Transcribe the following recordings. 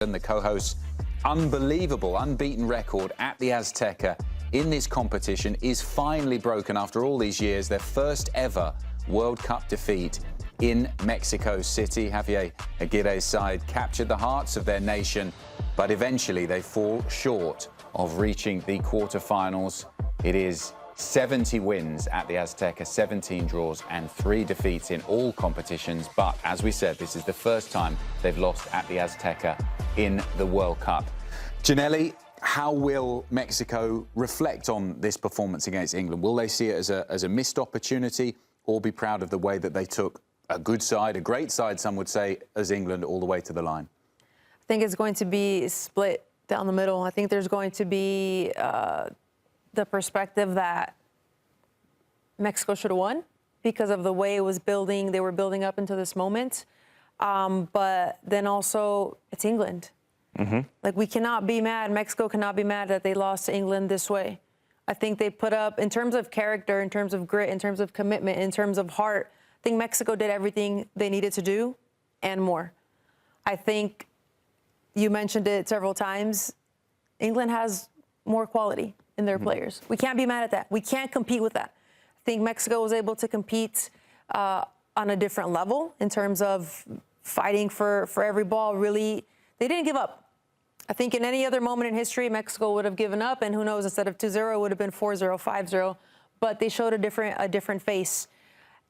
And the co-host's unbelievable, unbeaten record at the Azteca in this competition is finally broken after all these years. Their first ever World Cup defeat in Mexico City. Javier Aguirre's side captured the hearts of their nation, but eventually they fall short of reaching the quarterfinals. It is 70 wins at the Azteca, 17 draws and 3 defeats in all competitions. But as we said, this is the first time they've lost at the Azteca in the World Cup. Janelli, how will Mexico reflect on this performance against England? Will they see it as a missed opportunity, or be proud of the way that they took a good side, a great side, some would say, as England all the way to the line? I think it's going to be split down the middle. I think there's going to be the perspective that Mexico should have won because of the way it was building. They were building up into this moment. But then also, it's England. Like, we cannot be mad. Mexico cannot be mad that they lost to England this way. I think they put up, in terms of character, in terms of grit, in terms of commitment, in terms of heart, I think Mexico did everything they needed to do and more. I think you mentioned it several times. England has more quality in their players. We can't be mad at that. We can't compete with that. I think Mexico was able to compete on a different level in terms of fighting for every ball. Really, they didn't give up. I think in any other moment in history, Mexico would have given up, and who knows, instead of 2-0, it would have been 4-0, 5-0. But they showed a different face.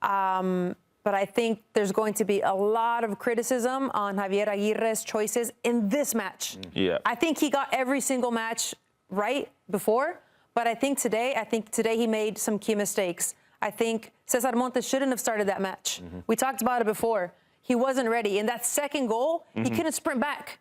But I think there's going to be a lot of criticism on Javier Aguirre's choices in this match. Yeah. I think he got every single match right before, but I think today he made some key mistakes. I think Cesar Montes shouldn't have started that match. We talked about it before. He wasn't ready. In that second goal, he couldn't sprint back.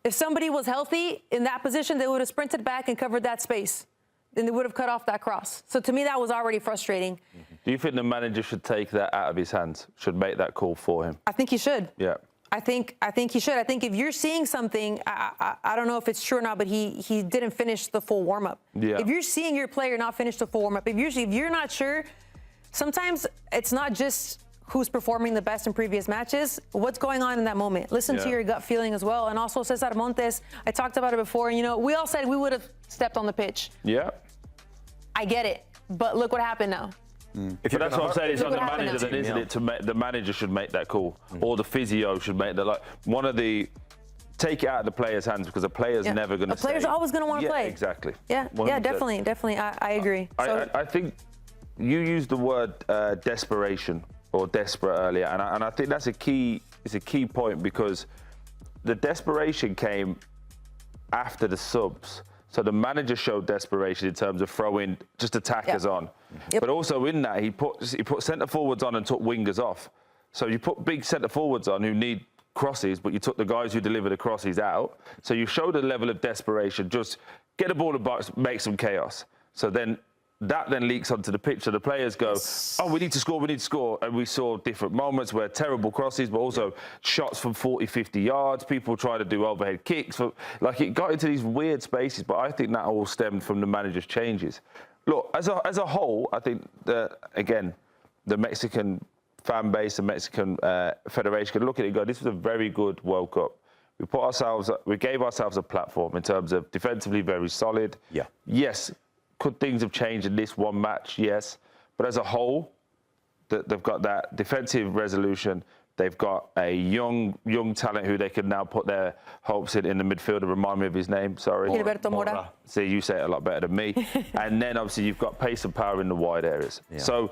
If somebody was healthy in that position, they would have sprinted back and covered that space. Then they would have cut off that cross. So to me, that was already frustrating. Do you think the manager should take that out of his hands, should make that call for him? I think he should. Yeah. I think he should. I think if you're seeing something, I don't know if it's true or not, but he didn't finish the full warm-up. Yeah. If you're seeing your player not finish the full warm-up, if you're not sure, sometimes it's not just who's performing the best in previous matches, what's going on in that moment. Listen to your gut feeling as well. And also Cesar Montes, I talked about it before, you know, we all said we would have stepped on the pitch. Yeah. I get it, but look what happened now. But that's what I'm saying. It's on the manager, then, isn't it? To make, the manager should make that call, or the physio should make that. Like, one of the, take it out of the player's hands, because the player's never going to. The player's always going to want to play. Exactly. Yeah, 100%. Yeah, definitely. I agree. I think you used the word desperation or desperate earlier, and I think that's a key. It's a key point, because the desperation came after the subs. So the manager showed desperation in terms of throwing just attackers on. But also in that, he put centre forwards on and took wingers off. So you put big centre forwards on who need crosses, but you took the guys who deliver the crosses out. So you showed a level of desperation, just get the ball in the box, make some chaos. So then that then leaks onto the pitch. So the players go, oh, we need to score. And we saw different moments where terrible crosses, but also shots from 40, 50 yards. People try to do overhead kicks. Like, it got into these weird spaces, but I think that all stemmed from the manager's changes. Look, as a whole, I think that, again, the Mexican fan base, the Mexican federation can look at it and go, this was a very good World Cup. We gave ourselves a platform in terms of defensively very solid. Yeah. Yes. Could things have changed in this one match? Yes. But as a whole, they've got that defensive resolution. They've got a young talent who they can now put their hopes in the midfielder. Remind me of his name, sorry. Gilberto Mora. See, you say it a lot better than me. And then, obviously, you've got pace and power in the wide areas. Yeah. So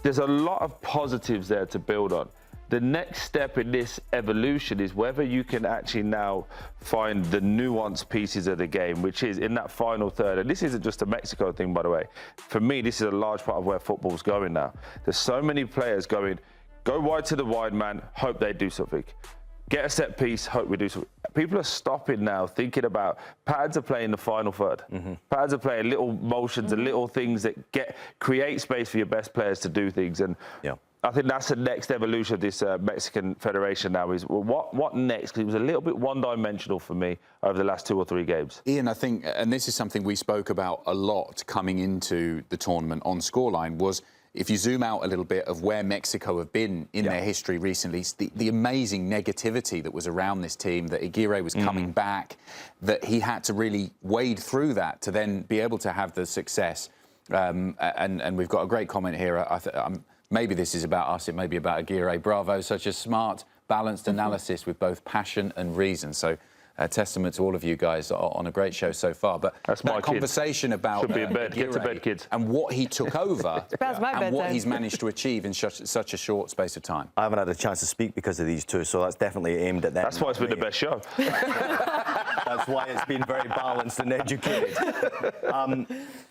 there's a lot of positives there to build on. The next step in this evolution is whether you can actually now find the nuanced pieces of the game, which is in that final third. And this isn't just a Mexico thing, by the way. For me, this is a large part of where football's going now. There's so many players going, go wide to the wide man, hope they do something. Get a set piece, hope we do something. People are stopping now, thinking about patterns of play in the final third. Patterns of play, little motions and little things that create space for your best players to do things. And I think that's the next evolution of this Mexican federation now, is what next? Because it was a little bit one-dimensional for me over the last 2 or 3 games. Ian, I think, and this is something we spoke about a lot coming into the tournament on Scoreline, was if you zoom out a little bit of where Mexico have been in their history recently, the amazing negativity that was around this team, that Aguirre was coming back, that he had to really wade through that to then be able to have the success. And we've got a great comment here. Maybe this is about us, it may be about Aguirre. Bravo, such a smart, balanced analysis with both passion and reason. So a testament to all of you guys on a great show so far. But that's my conversation about should be in bed. Get to bed, kids. And what he took over and what time. he's managed to achieve in such a short space of time. I haven't had a chance to speak because of these two, so that's definitely aimed at them. That's why it's been the best show. That's why it's been very balanced and educated.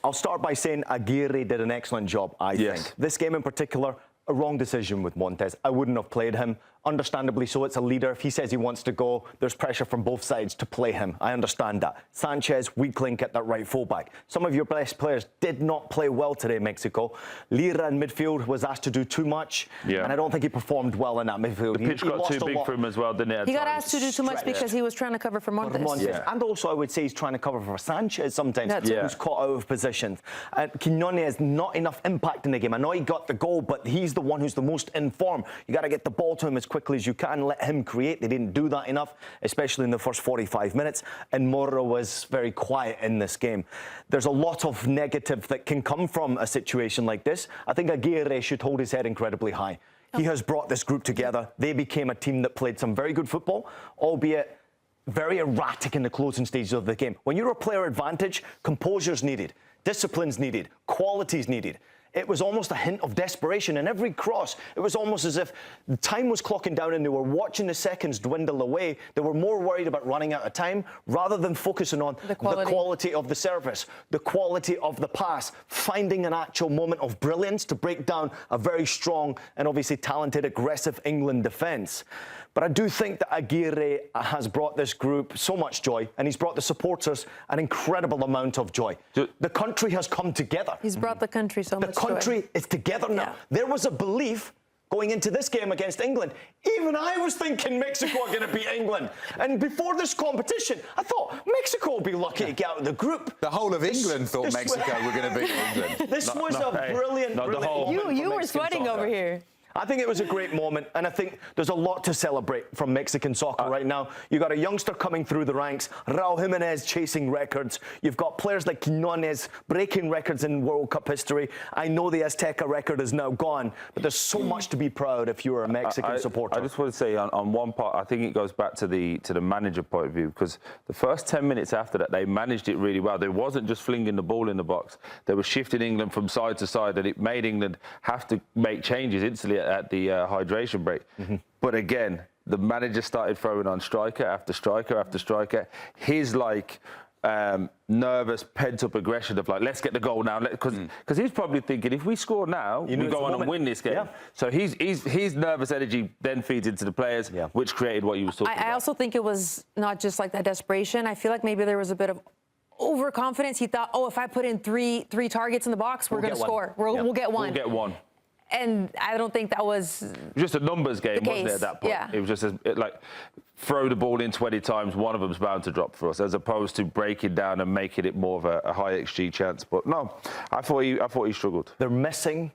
I'll start by saying Aguirre did an excellent job, I think. This game in particular, a wrong decision with Montes. I wouldn't have played him. Understandably so, it's a leader. If he says he wants to go, there's pressure from both sides to play him. I understand that. Sanchez, weak link at that right fullback. Some of your best players did not play well today, Mexico. Lira in midfield was asked to do too much, and I don't think he performed well in that midfield. The pitch got too big for him as well, didn't it? He got asked to do too much because he was trying to cover for Montes. And also, I would say he's trying to cover for Sanchez sometimes, who's caught out of position. Quiñones, not enough impact in the game. I know he got the goal, but he's the one who's the most in form. You got to get the ball to him as quickly as you can, let him create. They didn't do that enough, especially in the first 45 minutes. And Mora was very quiet in this game. There's a lot of negative that can come from a situation like this. I think Aguirre should hold his head incredibly high. He has brought this group together. They became a team that played some very good football, albeit very erratic in the closing stages of the game. When you're a player advantage, composure's needed, discipline's needed, quality's needed. It was almost a hint of desperation. In every cross, it was almost as if the time was clocking down and they were watching the seconds dwindle away. They were more worried about running out of time rather than focusing on the quality of the service, the quality of the pass, finding an actual moment of brilliance to break down a very strong and obviously talented, aggressive England defence. But I do think that Aguirre has brought this group so much joy, and he's brought the supporters an incredible amount of joy. The country has come together. He's brought the country so much joy. The country is together now. There was a belief going into this game against England. Even I was thinking Mexico are going to beat England. And before this competition, I thought Mexico will be lucky to get out of the group. The whole of England thought Mexico were going to beat England. This was a brilliant moment. You were sweating over here. I think it was a great moment, and I think there's a lot to celebrate from Mexican soccer right now. You've got a youngster coming through the ranks, Raul Jimenez chasing records. You've got players like Quiñones breaking records in World Cup history. I know the Azteca record is now gone, but there's so much to be proud if you're a Mexican supporter. I just want to say on one part, I think it goes back to the manager point of view, because the first 10 minutes after that, they managed it really well. They wasn't just flinging the ball in the box. They were shifting England from side to side, and it made England have to make changes instantly at the hydration break. But again, the manager started throwing on striker after striker after striker. His nervous, pent-up aggression of let's get the goal now, because he's probably thinking if we score now, we go on and win this game. So his nervous energy then feeds into the players, which created what you were talking about. I also think it was not just like that desperation. I feel like maybe there was a bit of overconfidence. He thought, oh, if I put in three targets in the box, we're going to score. We'll get one. We'll get one. And I don't think that was just a numbers game, wasn't it, at that point? It was just throw the ball in 20 times, one of them's bound to drop for us, as opposed to breaking down and making it more of a high XG chance. But no, I thought he struggled. They're missing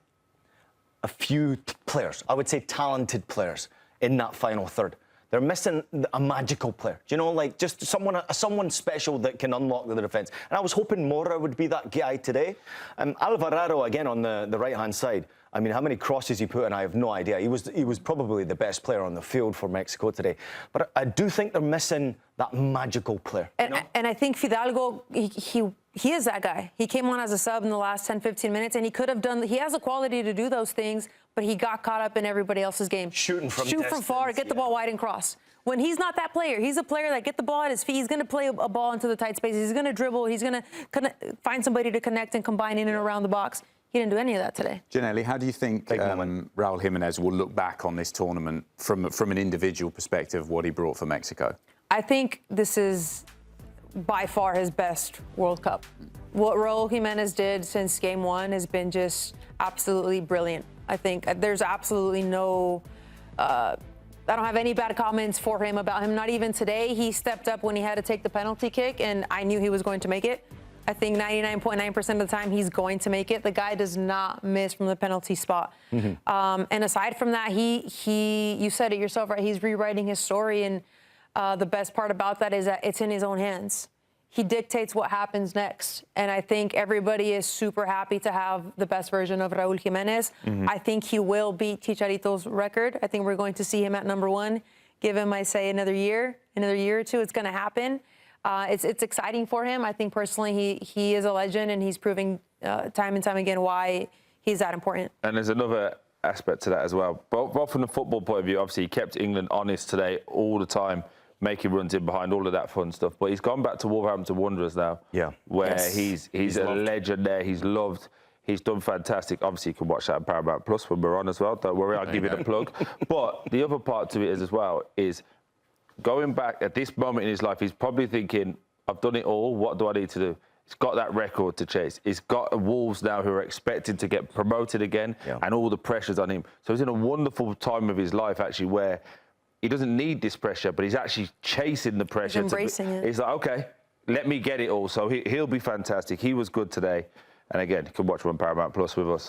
a few players, I would say talented players, in that final third. They're missing a magical player. Do you know, just someone special that can unlock the defence. And I was hoping Mora would be that guy today. Alvarado, again, on the right-hand side. I mean, how many crosses he put in, I have no idea. He was probably the best player on the field for Mexico today. But I do think they're missing that magical player. And I think Fidalgo, he is that guy. He came on as a sub in the last 10, 15 minutes, and he could have done, he has the quality to do those things, but he got caught up in everybody else's game. Shoot from far, get the ball wide and cross. When he's not that player, he's a player that get the ball at his feet. He's going to play a ball into the tight spaces. He's going to dribble. He's going to find somebody to connect and combine in and around the box. He didn't do any of that today. Janelli, how do you think Raul Jimenez will look back on this tournament from an individual perspective, what he brought for Mexico? I think this is by far his best World Cup. What Raul Jimenez did since game one has been just absolutely brilliant. I think there's absolutely no... I don't have any bad comments for him about him. Not even today. He stepped up when he had to take the penalty kick, and I knew he was going to make it. I think 99.9% of the time he's going to make it. The guy does not miss from the penalty spot. And aside from that, you said it yourself, right? He's rewriting his story, and the best part about that is that it's in his own hands. He dictates what happens next. And I think everybody is super happy to have the best version of Raúl Jimenez. I think he will beat Chicharito's record. I think we're going to see him at #1. Give him, I say, another year or two. It's going to happen. It's exciting for him. I think personally he is a legend, and he's proving time and time again why he's that important. And there's another aspect to that as well. Both from the football point of view, obviously he kept England honest today all the time, making runs in behind, all of that fun stuff. But he's gone back to Wolverhampton Wanderers now, where he's a legend there. He's loved. He's done fantastic. Obviously, you can watch that on Paramount Plus when we're on as well. Don't worry, I'll give it a plug. But the other part to it is as well is going back at this moment in his life, he's probably thinking, I've done it all. What do I need to do? He's got that record to chase. He's got Wolves now who are expected to get promoted again, and all the pressure's on him. So he's in a wonderful time of his life, actually, where he doesn't need this pressure, but he's actually chasing the pressure. He's embracing it. He's like, okay, let me get it all. So he'll be fantastic. He was good today. And again, you can watch him on Paramount Plus with us.